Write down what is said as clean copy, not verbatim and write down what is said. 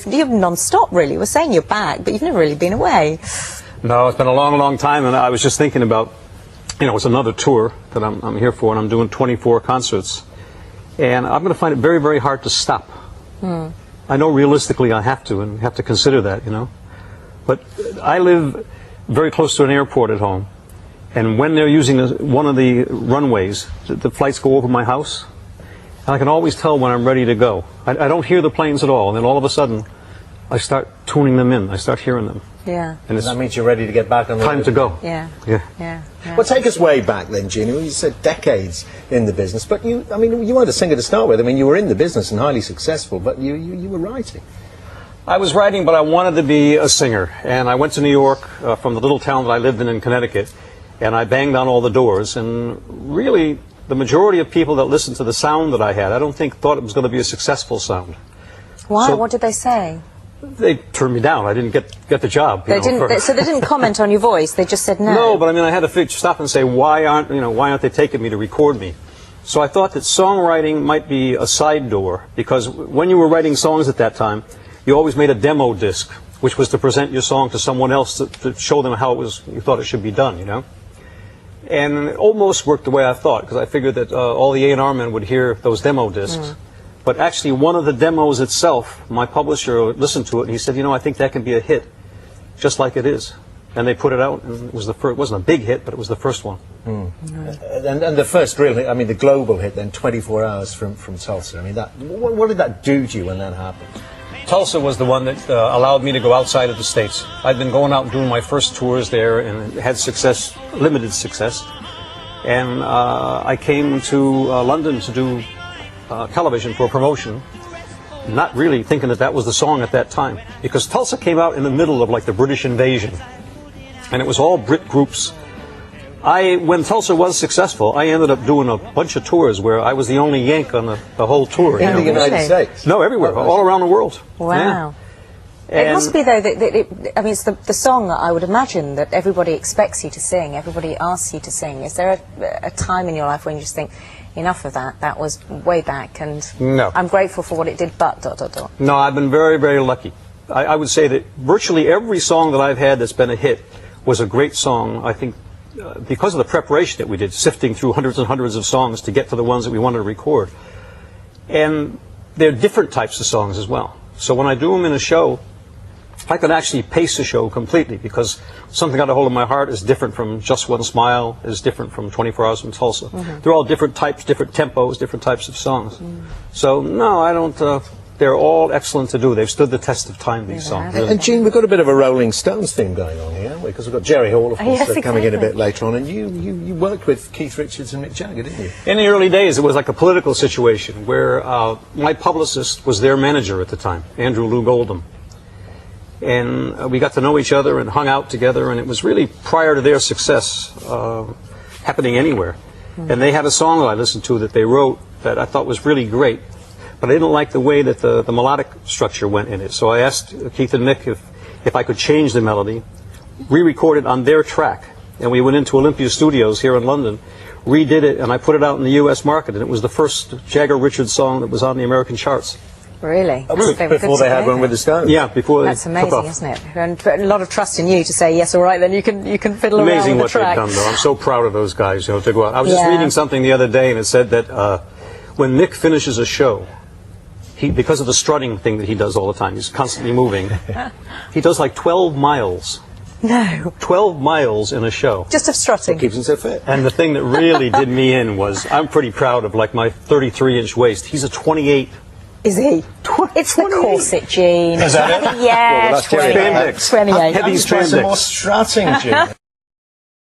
you're non-stop, really. We're saying you're back, but you've never really been away. No, it's been a long, long time, and I was just thinking about, it's another tour that I'm here for, and I'm doing 24 concerts. And I'm going to find it very, very hard to stop. I know realistically I have to, and have to consider that, But I live very close to an airport at home. And when they're using one of the runways, the flights go over my house. And I can always tell when I'm ready to go. I don't hear the planes at all. And then all of a sudden, I start tuning them in. I start hearing them. Yeah. And that means you're ready to get back on the time to go. Yeah. Well, take us way back then, Gene. You said decades in the business, but you weren't a singer to start with. I mean, you were in the business and highly successful, but you were writing. I was writing, but I wanted to be a singer. And I went to New York from the little town that I lived in Connecticut, and I banged on all the doors. And really, the majority of people that listened to the sound that I had, I don't think thought it was going to be a successful sound. Why? So, what did they say? They turned me down. I didn't get the job. So they didn't comment on your voice. They just said no. No, but I mean, I had to stop and say, why aren't they taking me to record me? So I thought that songwriting might be a side door, because when you were writing songs at that time, you always made a demo disc, which was to present your song to someone else to show them how you thought it should be done, And it almost worked the way I thought, because I figured that all the A&R men would hear those demo discs. But actually, one of the demos itself, my publisher listened to it, and he said, I think that can be a hit, just like it is. And they put it out, and it wasn't a big hit, but it was the first one. And the first real hit, the global hit then, 24 Hours from Tulsa. What did that do to you when that happened? Tulsa was the one that allowed me to go outside of the States. I'd been going out and doing my first tours there, and had success, limited success. And I came to London to do television for promotion, not really thinking that was the song at that time, because Tulsa came out in the middle of the British invasion, and it was all Brit groups. When Tulsa was successful, I ended up doing a bunch of tours where I was the only Yank on the whole tour. In the United States? No, everywhere, all around the world. Wow. It must be, though, that it's the song that I would imagine that everybody expects you to sing, everybody asks you to sing. Is there a time in your life when you just think, enough of that, that was way back, and no. I'm grateful for what it did, but ... No, I've been very, very lucky. I would say that virtually every song that I've had that's been a hit was a great song, I think, because of the preparation that we did, sifting through hundreds and hundreds of songs to get to the ones that we wanted to record. And they're different types of songs as well. So when I do them in a show, I can actually pace the show completely, because Something Got a Hold of My Heart is different from Just One Smile, is different from 24 Hours from Tulsa. They're all different types, different tempos, different types of songs. So, no, I don't... they're all excellent to do. They've stood the test of time, these songs. Really. And Gene, we've got a bit of a Rolling Stones theme going on here, haven't we? Because we've got Jerry Hall, of course, coming in a bit later on. And you worked with Keith Richards and Mick Jagger, didn't you? In the early days, it was like a political situation where my publicist was their manager at the time, Andrew Lou Goldham. And we got to know each other and hung out together, and it was really prior to their success happening anywhere. And they had a song that I listened to that they wrote that I thought was really great, but I didn't like the way that the melodic structure went in it. So I asked Keith and Mick if I could change the melody, re-record it on their track. And we went into Olympia Studios here in London, redid it, and I put it out in the U.S. market, and it was the first Jagger-Richards song that was on the American charts. Really? Before they had one with the Stones. Yeah, before they That's amazing, isn't it? And a lot of trust in you to say, yes, all right, then you can fiddle amazing around with the track. Amazing what they've done, though. I'm so proud of those guys, to go out. I was just reading something the other day, and it said that when Mick finishes a show, because of the strutting thing that he does all the time, he's constantly moving, he does like 12 miles. No. 12 miles in a show. Just of strutting. It keeps him so fit. And the thing that really did me in was, I'm pretty proud of my 33-inch waist. He's a 28. Is he? It's the corset, Gene. Is that it? Yeah, well, 28. Heavy Try some more spandex. strutting, Gene.